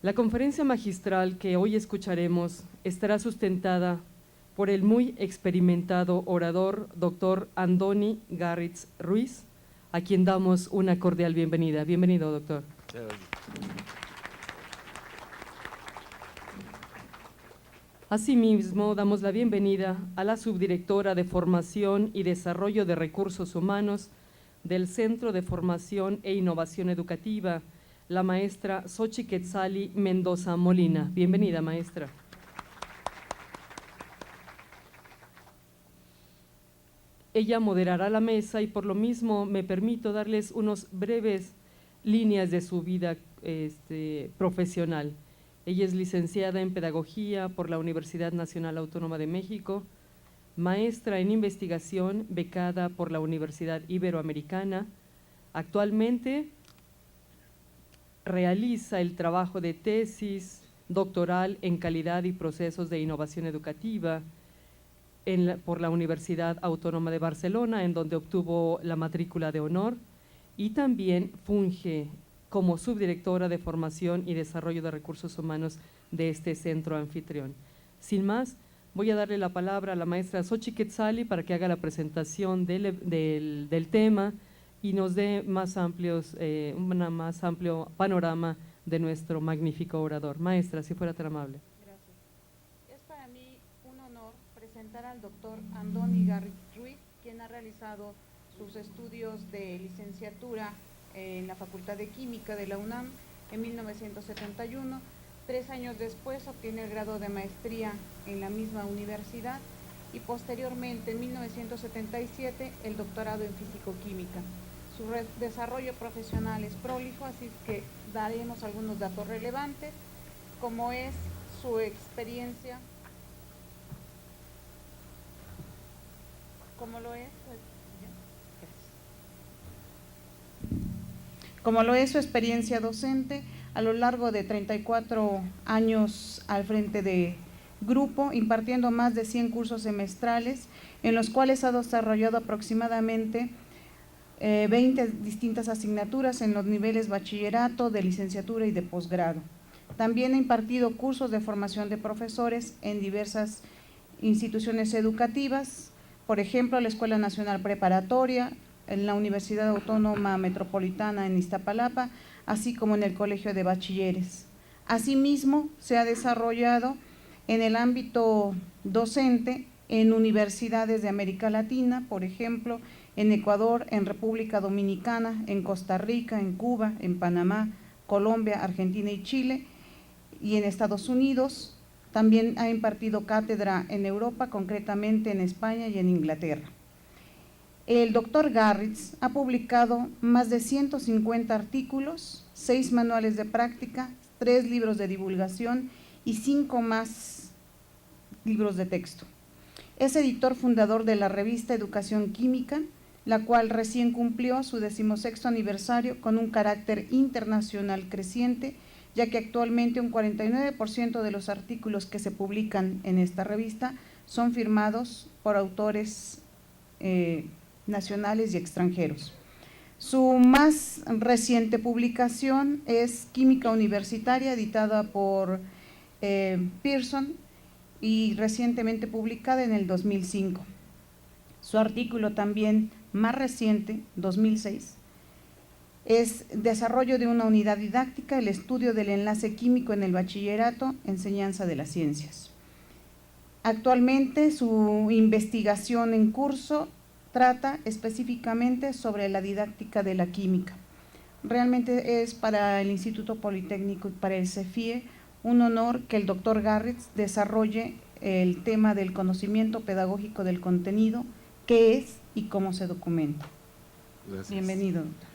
La conferencia magistral que hoy escucharemos estará sustentada por el muy experimentado orador Dr. Andoni Garritz Ruiz, a quien damos una cordial bienvenida. Bienvenido, doctor. Asimismo, damos la bienvenida a la subdirectora de Formación y Desarrollo de Recursos Humanos del Centro de Formación e Innovación Educativa, la maestra Xochiquetzali Mendoza Molina. Bienvenida, maestra. Ella moderará la mesa y por lo mismo me permito darles unas breves líneas de su vida profesional. Ella es licenciada en Pedagogía por la Universidad Nacional Autónoma de México, maestra en investigación becada por la Universidad Iberoamericana. Actualmente realiza el trabajo de tesis doctoral en calidad y procesos de innovación educativa por la Universidad Autónoma de Barcelona, en donde obtuvo la matrícula de honor, y también funge como subdirectora de Formación y Desarrollo de Recursos Humanos de este centro anfitrión. Sin más, voy a darle la palabra a la maestra Xochiquetzali para que haga la presentación del tema y nos dé un más amplio panorama de nuestro magnífico orador. Maestra, si fuera tan amable. Gracias. Es para mí un honor presentar al doctor Andoni Garritz Ruiz, quien ha realizado sus estudios de licenciatura en la Facultad de Química de la UNAM en 1971. 3 años después obtiene el grado de maestría en la misma universidad y posteriormente en 1977 el doctorado en Físico-Química. Su desarrollo profesional es prolijo, así que daremos algunos datos relevantes, como es su experiencia, como lo es su experiencia docente a lo largo de 34 años al frente de grupo, impartiendo más de 100 cursos semestrales, en los cuales ha desarrollado aproximadamente 20 distintas asignaturas en los niveles bachillerato, de licenciatura y de posgrado. También ha impartido cursos de formación de profesores en diversas instituciones educativas, por ejemplo, la Escuela Nacional Preparatoria, en la Universidad Autónoma Metropolitana en Iztapalapa, así como en el Colegio de Bachilleres. Asimismo, se ha desarrollado en el ámbito docente en universidades de América Latina, por ejemplo, en Ecuador, en República Dominicana, en Costa Rica, en Cuba, en Panamá, Colombia, Argentina y Chile, y en Estados Unidos. También ha impartido cátedra en Europa, concretamente en España y en Inglaterra. El doctor Garritz ha publicado más de 150 artículos, 6 manuales de práctica, 3 libros de divulgación y 5 más libros de texto. Es editor fundador de la revista Educación Química, la cual recién cumplió su 16º aniversario con un carácter internacional creciente, ya que actualmente un 49% de los artículos que se publican en esta revista son firmados por autores nacionales y extranjeros. Su más reciente publicación es Química Universitaria, editada por Pearson y recientemente publicada en el 2005. Su artículo también más reciente, 2006, es Desarrollo de una unidad didáctica, el estudio del enlace químico en el bachillerato, enseñanza de las ciencias. Actualmente su investigación en curso trata específicamente sobre la didáctica de la química. Realmente es para el Instituto Politécnico y para el CEFIE un honor que el doctor Garritz desarrolle el tema del conocimiento pedagógico del contenido, qué es y cómo se documenta. Gracias. Bienvenido, doctor.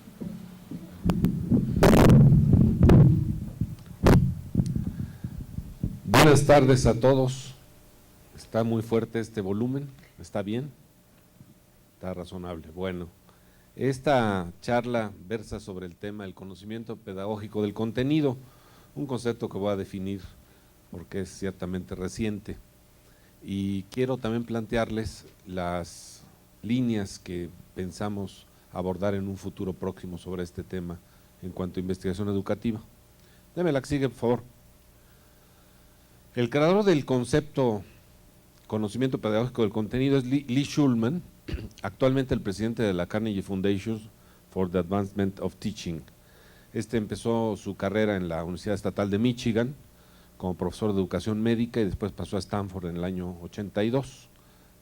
Buenas tardes a todos. ¿Está muy fuerte este volumen? ¿Está bien? Está razonable. Bueno, esta charla versa sobre el tema del conocimiento pedagógico del contenido, un concepto que voy a definir porque es ciertamente reciente. Y quiero también plantearles las líneas que pensamos abordar en un futuro próximo sobre este tema en cuanto a investigación educativa. Deme la que sigue, por favor. El creador del concepto conocimiento pedagógico del contenido es Lee Shulman, actualmente el presidente de la Carnegie Foundation for the Advancement of Teaching. Empezó su carrera en la Universidad Estatal de Michigan como profesor de educación médica y después pasó a Stanford en el año 82.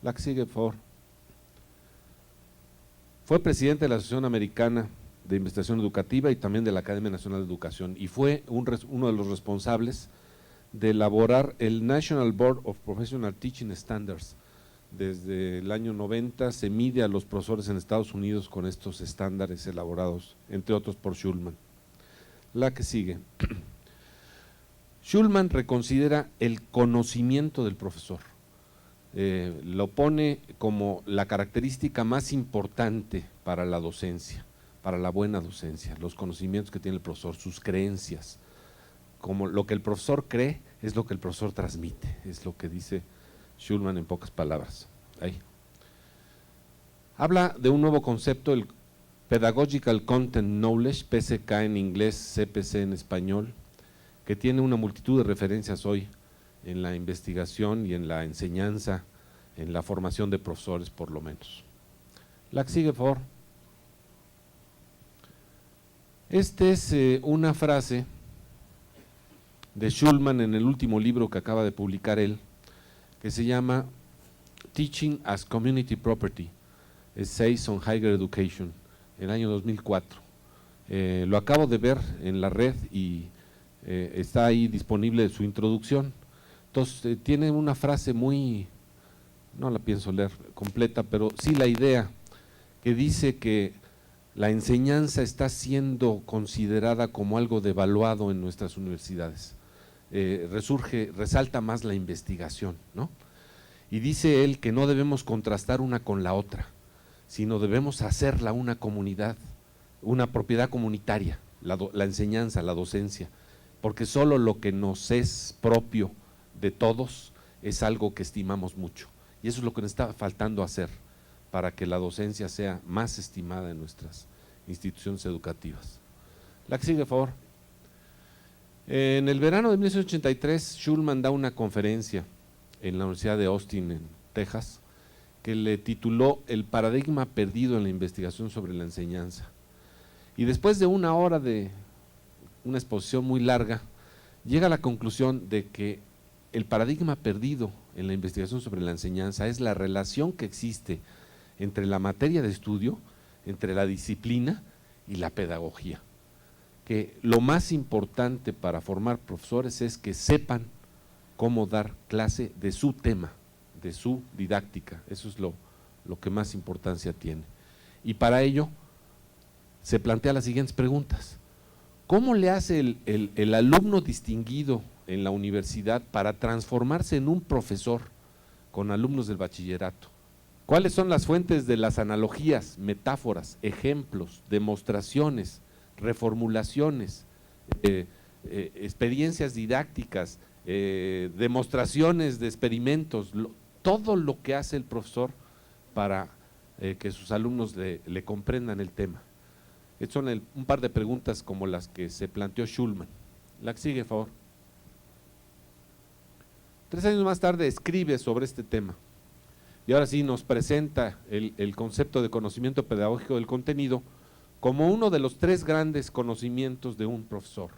La que sigue, por favor. Fue presidente de la Asociación Americana de Investigación Educativa y también de la Academia Nacional de Educación y fue uno de los responsables de elaborar el National Board of Professional Teaching Standards. Desde el año 90 se mide a los profesores en Estados Unidos con estos estándares elaborados, entre otros por Shulman. La que sigue. Shulman reconsidera el conocimiento del profesor. Lo pone como la característica más importante para la docencia, para la buena docencia, los conocimientos que tiene el profesor, sus creencias. Como lo que el profesor cree es lo que el profesor transmite, es lo que dice Shulman en pocas palabras. Ahí. Habla de un nuevo concepto, el Pedagogical Content Knowledge, PCK en inglés, CPC en español, que tiene una multitud de referencias hoy en la investigación y en la enseñanza, en la formación de profesores por lo menos. La que sigue, por favor. Es una frase de Shulman en el último libro que acaba de publicar él, que se llama Teaching as Community Property, Essays on Higher Education, en el año 2004. Lo acabo de ver en la red y está ahí disponible su introducción. Entonces tiene una frase muy, no la pienso leer completa, pero sí la idea, que dice que la enseñanza está siendo considerada como algo devaluado en nuestras universidades. Resalta más la investigación, ¿no? Y dice él que no debemos contrastar una con la otra, sino debemos hacerla una comunidad, una propiedad comunitaria, la enseñanza, la docencia, porque solo lo que nos es propio de todos es algo que estimamos mucho, y eso es lo que nos está faltando hacer para que la docencia sea más estimada en nuestras instituciones educativas. La que sigue, por favor. En el verano de 1983, Shulman da una conferencia en la Universidad de Austin, en Texas, que le tituló El paradigma perdido en la investigación sobre la enseñanza. Y después de una hora de una exposición muy larga, llega a la conclusión de que el paradigma perdido en la investigación sobre la enseñanza es la relación que existe entre la materia de estudio, entre la disciplina y la pedagogía. Que lo más importante para formar profesores es que sepan cómo dar clase de su tema, de su didáctica. Eso es lo que más importancia tiene. Y para ello se plantea las siguientes preguntas. ¿Cómo le hace el alumno distinguido en la universidad para transformarse en un profesor con alumnos del bachillerato? ¿Cuáles son las fuentes de las analogías, metáforas, ejemplos, demostraciones, reformulaciones, experiencias didácticas, demostraciones de experimentos, todo lo que hace el profesor para que sus alumnos le comprendan el tema? Estas son un par de preguntas como las que se planteó Shulman. La que sigue, por favor. 3 años más tarde escribe sobre este tema y ahora sí nos presenta el concepto de conocimiento pedagógico del contenido como uno de los 3 grandes conocimientos de un profesor.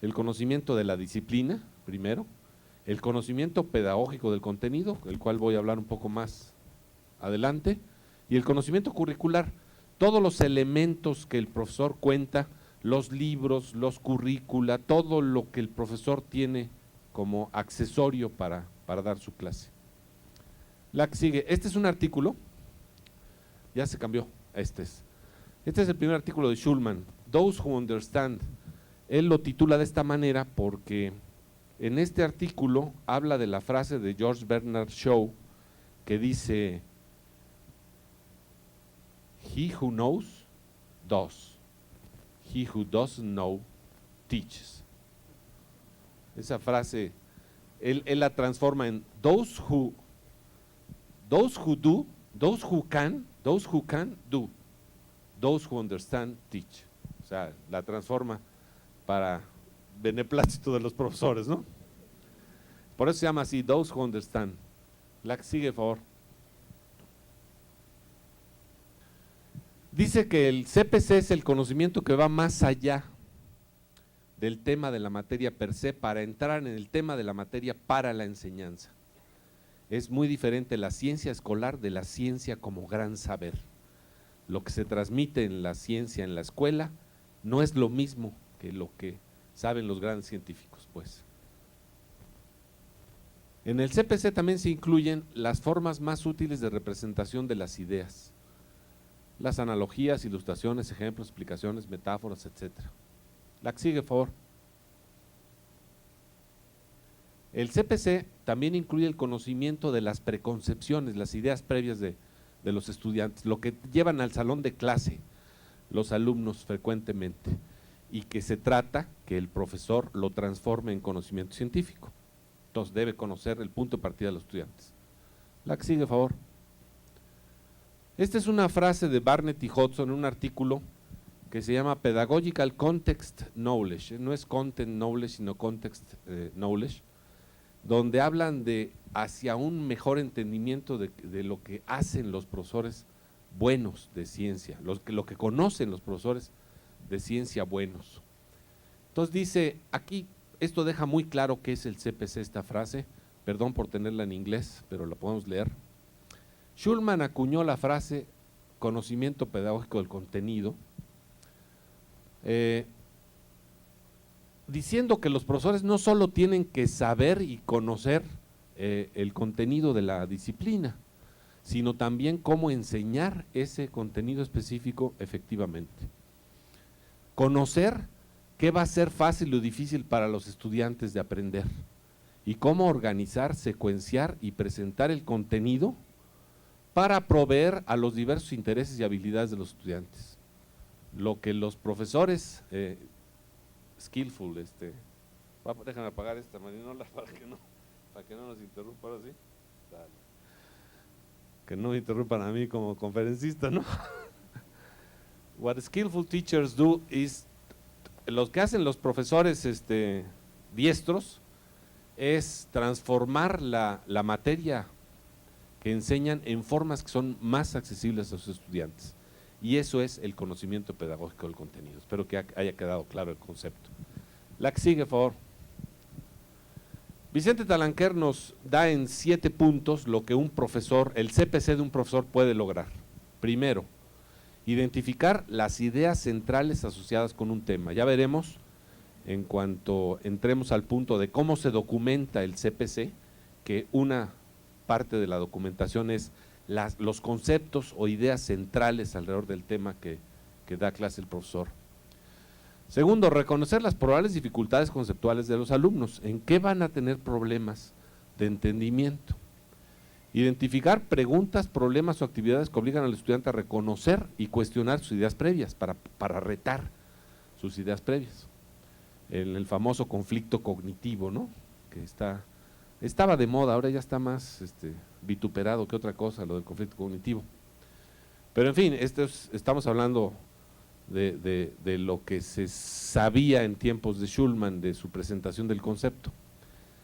El conocimiento de la disciplina, primero, el conocimiento pedagógico del contenido, del cual voy a hablar un poco más adelante, y el conocimiento curricular, todos los elementos que el profesor cuenta, los libros, los currícula, todo lo que el profesor tiene como accesorio para dar su clase. La que sigue, este es un artículo, ya se cambió, este es el primer artículo de Shulman, Those Who Understand. Él lo titula de esta manera porque en este artículo habla de la frase de George Bernard Shaw que dice: He who knows, does. He who doesn't know, teaches. Esa frase, él la transforma en those who do, those who can do, those who understand, teach. O sea, la transforma para beneplácito de los profesores, ¿no? Por eso se llama así, those who understand. La que sigue, por favor. Dice que el CPC es el conocimiento que va más allá del tema de la materia per se para entrar en el tema de la materia para la enseñanza. Es muy diferente la ciencia escolar de la ciencia como gran saber. Lo que se transmite en la ciencia en la escuela no es lo mismo que lo que saben los grandes científicos, pues. En el CPC también se incluyen las formas más útiles de representación de las ideas, las analogías, ilustraciones, ejemplos, explicaciones, metáforas, etc. La que sigue, por favor. El CPC también incluye el conocimiento de las preconcepciones, las ideas previas de los estudiantes, lo que llevan al salón de clase los alumnos frecuentemente, y que se trata que el profesor lo transforme en conocimiento científico. Entonces debe conocer el punto de partida de los estudiantes. La que sigue, por favor. Esta es una frase de Barnett y Hodgson en un artículo que se llama Pedagogical Context Knowledge. No es Content Knowledge, sino Context Knowledge, donde hablan de hacia un mejor entendimiento de lo que hacen los profesores buenos de ciencia, lo que conocen los profesores de ciencia buenos. Entonces dice, aquí esto deja muy claro qué es el CPC, esta frase, perdón por tenerla en inglés, pero la podemos leer. Schulman acuñó la frase conocimiento pedagógico del contenido, diciendo que los profesores no solo tienen que saber y conocer el contenido de la disciplina, sino también cómo enseñar ese contenido específico efectivamente. Conocer qué va a ser fácil o difícil para los estudiantes de aprender y cómo organizar, secuenciar y presentar el contenido para proveer a los diversos intereses y habilidades de los estudiantes. Lo que los profesores skillful, déjame apagar esta marinola para que no nos interrumpa ahora sí. Dale. Que no me interrumpan a mí como conferencista, ¿no? What skillful teachers do is, lo que hacen los profesores diestros es transformar la materia que enseñan en formas que son más accesibles a sus estudiantes. Y eso es el conocimiento pedagógico del contenido. Espero que haya quedado claro el concepto. La que sigue, por favor. Vicente Talanquer nos da en 7 puntos lo que un profesor, el CPC de un profesor puede lograr. Primero, identificar las ideas centrales asociadas con un tema. Ya veremos, en cuanto entremos al punto de cómo se documenta el CPC, que una parte de la documentación es los conceptos o ideas centrales alrededor del tema que da clase el profesor. Segundo, reconocer las probables dificultades conceptuales de los alumnos, en qué van a tener problemas de entendimiento. Identificar preguntas, problemas o actividades que obligan al estudiante a reconocer y cuestionar sus ideas previas, para retar sus ideas previas. El famoso conflicto cognitivo, ¿no? Que estaba de moda, ahora ya está más vituperado que otra cosa, lo del conflicto cognitivo. Pero en fin, estamos hablando de lo que se sabía en tiempos de Schulman, de su presentación del concepto.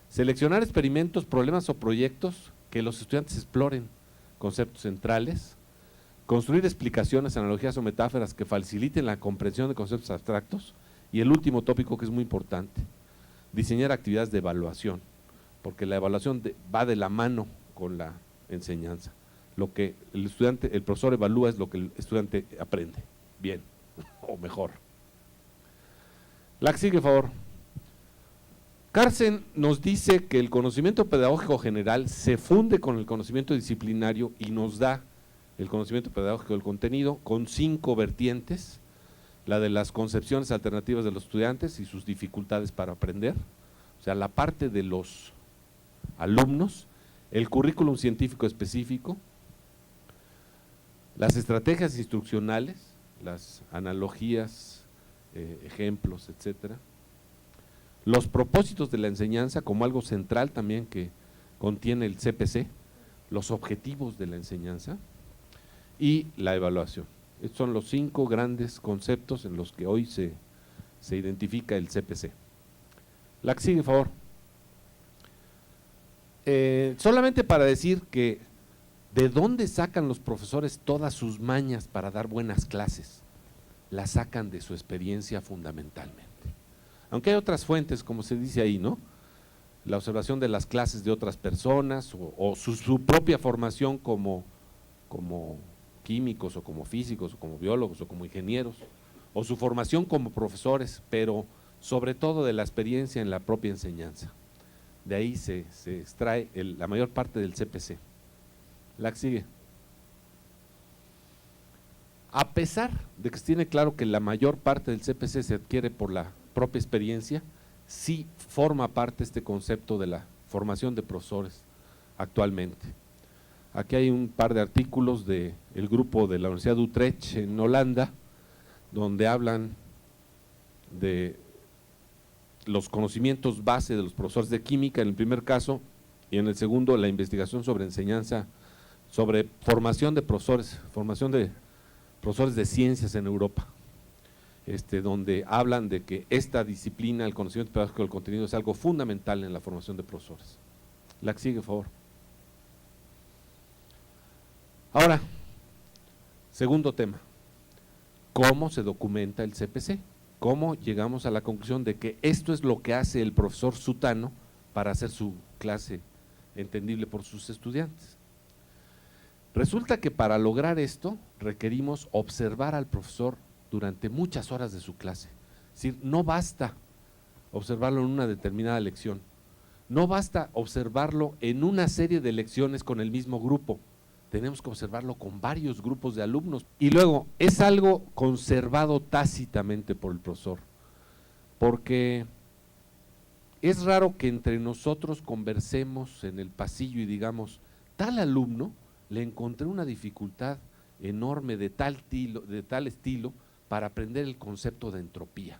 Seleccionar experimentos, problemas o proyectos que los estudiantes exploren conceptos centrales, construir explicaciones, analogías o metáforas que faciliten la comprensión de conceptos abstractos, y el último tópico que es muy importante, diseñar actividades de evaluación, porque la evaluación va de la mano con la enseñanza. Lo que el profesor evalúa es lo que el estudiante aprende, bien o mejor. La que sigue, por favor. Carsten nos dice que el conocimiento pedagógico general se funde con el conocimiento disciplinario y nos da el conocimiento pedagógico del contenido con 5 vertientes: la de las concepciones alternativas de los estudiantes y sus dificultades para aprender, o sea, la parte de los alumnos, el currículum científico específico, las estrategias instruccionales, las analogías, ejemplos, etcétera, los propósitos de la enseñanza como algo central también que contiene el CPC, los objetivos de la enseñanza y la evaluación. Estos son los 5 grandes conceptos en los que hoy se identifica el CPC. La que sigue, por favor. Solamente para decir que ¿de dónde sacan los profesores todas sus mañas para dar buenas clases? Las sacan de su experiencia fundamentalmente. Aunque hay otras fuentes, como se dice ahí, ¿no? La observación de las clases de otras personas o su propia formación como químicos o como físicos o como biólogos o como ingenieros o su formación como profesores, pero sobre todo de la experiencia en la propia enseñanza. De ahí se extrae la mayor parte del CPC. La que sigue. A pesar de que se tiene claro que la mayor parte del CPC se adquiere por la propia experiencia, sí forma parte este concepto de la formación de profesores actualmente. Aquí hay un par de artículos del grupo de la Universidad de Utrecht en Holanda, donde hablan de los conocimientos base de los profesores de química en el primer caso, y en el segundo la investigación sobre enseñanza, sobre formación de profesores de ciencias en Europa, donde hablan de que esta disciplina, el conocimiento pedagógico del contenido, es algo fundamental en la formación de profesores. La que sigue, por favor. Ahora, segundo tema, ¿cómo se documenta el CPC? ¿Cómo llegamos a la conclusión de que esto es lo que hace el profesor sutano para hacer su clase entendible por sus estudiantes? Resulta que para lograr esto requerimos observar al profesor durante muchas horas de su clase. Es decir, no basta observarlo en una determinada lección, no basta observarlo en una serie de lecciones con el mismo grupo, tenemos que observarlo con varios grupos de alumnos. Y luego, es algo conservado tácitamente por el profesor, porque es raro que entre nosotros conversemos en el pasillo y digamos, tal alumno le encontré una dificultad enorme de tal estilo para aprender el concepto de entropía.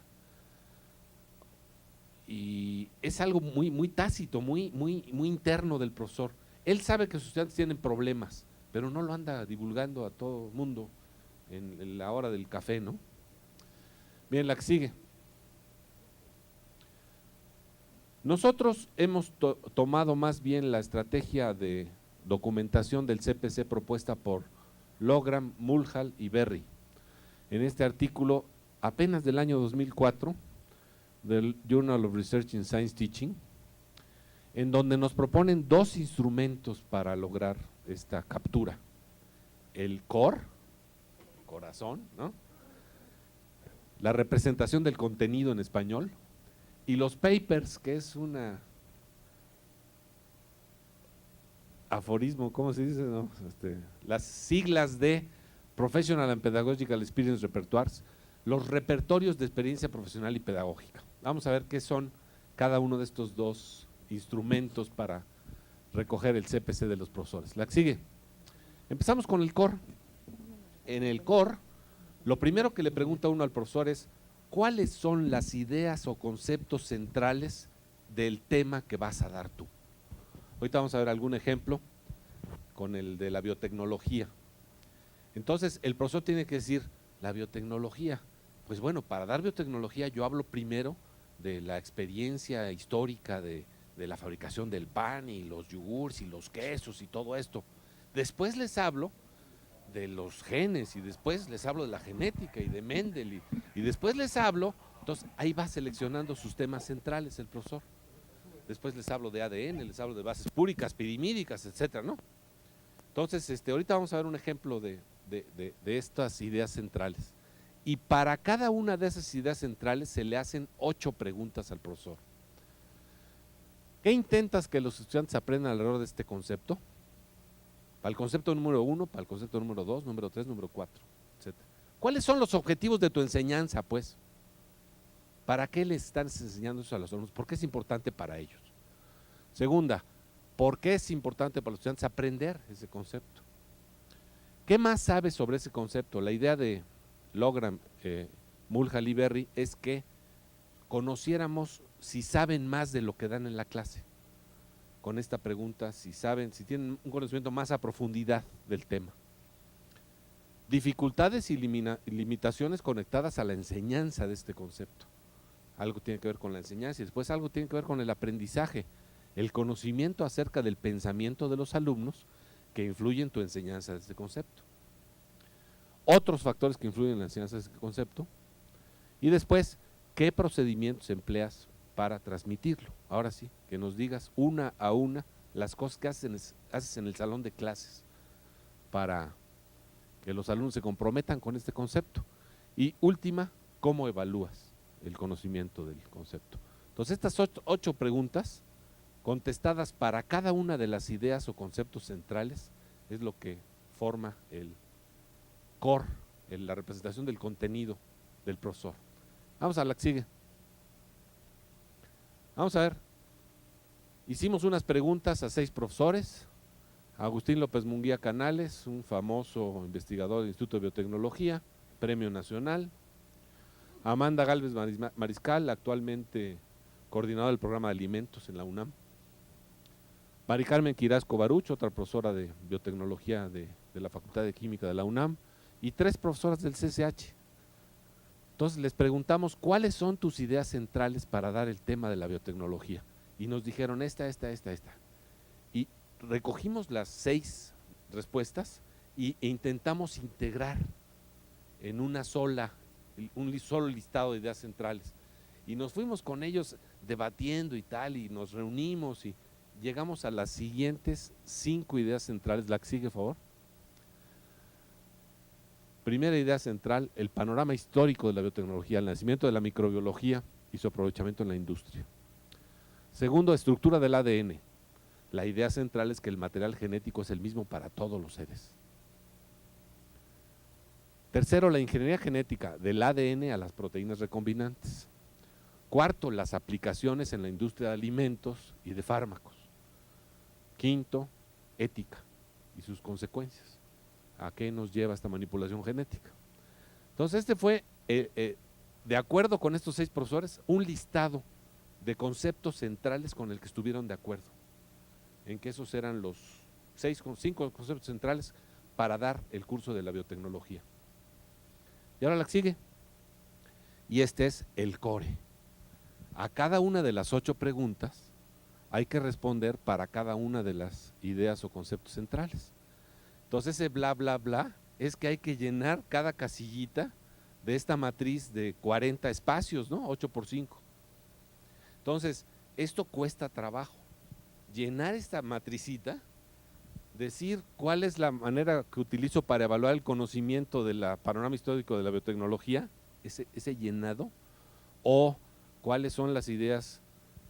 Y es algo muy tácito, muy interno del profesor. Él sabe que sus estudiantes tienen problemas, pero no lo anda divulgando a todo el mundo en la hora del café, ¿no? Bien, la que sigue. Nosotros hemos tomado más bien la estrategia de documentación del CPC propuesta por Loughran, Mulhall y Berry. En este artículo, apenas del año 2004, del Journal of Research in Science Teaching, en donde nos proponen dos instrumentos para lograr esta captura. El core, corazón, ¿no? La representación del contenido en español, y los papers, que es una aforismo, ¿cómo se dice? No, las siglas de Professional and Pedagogical Experience Repertoires, los repertorios de experiencia profesional y pedagógica. Vamos a ver qué son cada uno de estos dos instrumentos para recoger el CPC de los profesores. La que sigue. Empezamos con el core. En el core, lo primero que le pregunta uno al profesor es, ¿cuáles son las ideas o conceptos centrales del tema que vas a dar tú? Ahorita vamos a ver algún ejemplo con el de la biotecnología. Entonces, el profesor tiene que decir, la biotecnología. Pues bueno, para dar biotecnología yo hablo primero de la experiencia histórica de la fabricación del pan y los yogures y los quesos y todo esto. Después les hablo de los genes y después les hablo de la genética y de Mendel y después les hablo, entonces ahí va seleccionando sus temas centrales el profesor. Después les hablo de ADN, les hablo de bases púricas, pirimídicas, etcétera, ¿no? Entonces, ahorita vamos a ver un ejemplo de estas ideas centrales. Y para cada una de esas ideas centrales se le hacen 8 preguntas al profesor. ¿Qué intentas que los estudiantes aprendan alrededor de este concepto? Para el concepto número 1, para el concepto número 2, número 3, número 4, etc. ¿Cuáles son los objetivos de tu enseñanza, pues? ¿Para qué les están enseñando eso a los alumnos? ¿Por qué es importante para ellos? Segunda, ¿por qué es importante para los estudiantes aprender ese concepto? ¿Qué más sabes sobre ese concepto? La idea de Loughran, Mulhall y Berry es que conociéramos si saben más de lo que dan en la clase. Con esta pregunta, si tienen un conocimiento más a profundidad del tema. Dificultades y limitaciones conectadas a la enseñanza de este concepto. Algo tiene que ver con la enseñanza y después algo tiene que ver con el aprendizaje. el conocimiento acerca del pensamiento de los alumnos que influye en tu enseñanza de este concepto. Otros factores que influyen en la enseñanza de este concepto. Y después, ¿qué procedimientos empleas para transmitirlo? Ahora sí, que nos digas una a una las cosas que haces en el salón de clases para que los alumnos se comprometan con este concepto. Y última, ¿cómo evalúas el conocimiento del concepto? Entonces, estas 8 preguntas, contestadas para cada una de las ideas o conceptos centrales, es lo que forma el core, la representación del contenido del profesor. Vamos a la que sigue. Vamos a ver. Hicimos unas preguntas a 6 profesores. Agustín López Munguía Canales, un famoso investigador del Instituto de Biotecnología, Premio Nacional. Amanda Gálvez Mariscal, actualmente coordinadora del programa de alimentos en la UNAM. Mari Carmen Quirasco Baruch, otra profesora de biotecnología de la Facultad de Química de la UNAM, y 3 profesoras del CCH. Entonces les preguntamos, ¿cuáles son tus ideas centrales para dar el tema de la biotecnología? Y nos dijeron esta. Y recogimos las 6 respuestas e intentamos integrar en un solo listado de ideas centrales. Y nos fuimos con ellos debatiendo y tal, y nos reunimos y llegamos a las siguientes 5 ideas centrales. La que sigue, por favor. Primera idea central, el panorama histórico de la biotecnología, el nacimiento de la microbiología y su aprovechamiento en la industria. Segundo, estructura del ADN. La idea central es que el material genético es el mismo para todos los seres. Tercero, la ingeniería genética del ADN a las proteínas recombinantes. Cuarto, las aplicaciones en la industria de alimentos y de fármacos. Quinto, ética y sus consecuencias. ¿A qué nos lleva esta manipulación genética? Entonces este fue, de acuerdo con estos 6 profesores, un listado de conceptos centrales con el que estuvieron de acuerdo, en que esos eran los 5 conceptos centrales para dar el curso de la biotecnología. Y ahora la que sigue, y este es el core. A cada una de las 8 preguntas hay que responder para cada una de las ideas o conceptos centrales. Entonces ese bla, bla, bla, es que hay que llenar cada casillita de esta matriz de 40 espacios, ¿no? 8 por 5. Entonces, esto cuesta trabajo. Llenar esta matricita, decir cuál es la manera que utilizo para evaluar el conocimiento del panorama histórico de la biotecnología, ese llenado, o cuáles son las ideas,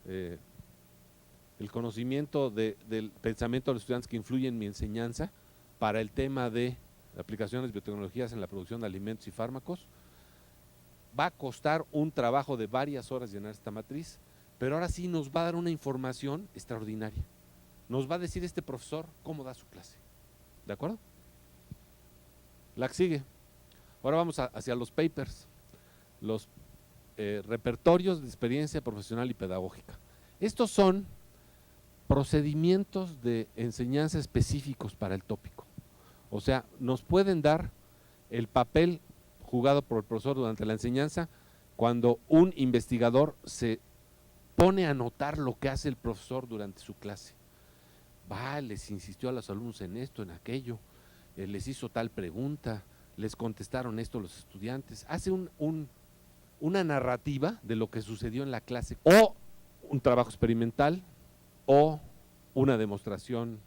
el conocimiento del pensamiento de los estudiantes que influye en mi enseñanza, para el tema de aplicaciones de biotecnologías en la producción de alimentos y fármacos. Va a costar un trabajo de varias horas llenar esta matriz, pero ahora sí nos va a dar una información extraordinaria. Nos va a decir este profesor cómo da su clase. ¿De acuerdo? La que sigue. Ahora vamos hacia los papers, los repertorios de experiencia profesional y pedagógica. Estos son procedimientos de enseñanza específicos para el tópico. O sea, nos pueden dar el papel jugado por el profesor durante la enseñanza cuando un investigador se pone a anotar lo que hace el profesor durante su clase. Les insistió a los alumnos en esto, en aquello, les hizo tal pregunta, les contestaron esto los estudiantes. Hace una narrativa de lo que sucedió en la clase, o un trabajo experimental, o una demostración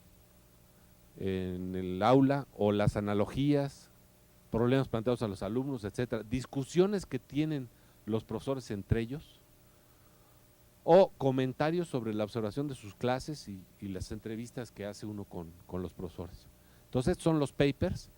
en el aula, o las analogías, problemas planteados a los alumnos, etcétera, discusiones que tienen los profesores entre ellos, o comentarios sobre la observación de sus clases y las entrevistas que hace uno con los profesores. Entonces estos son los papers,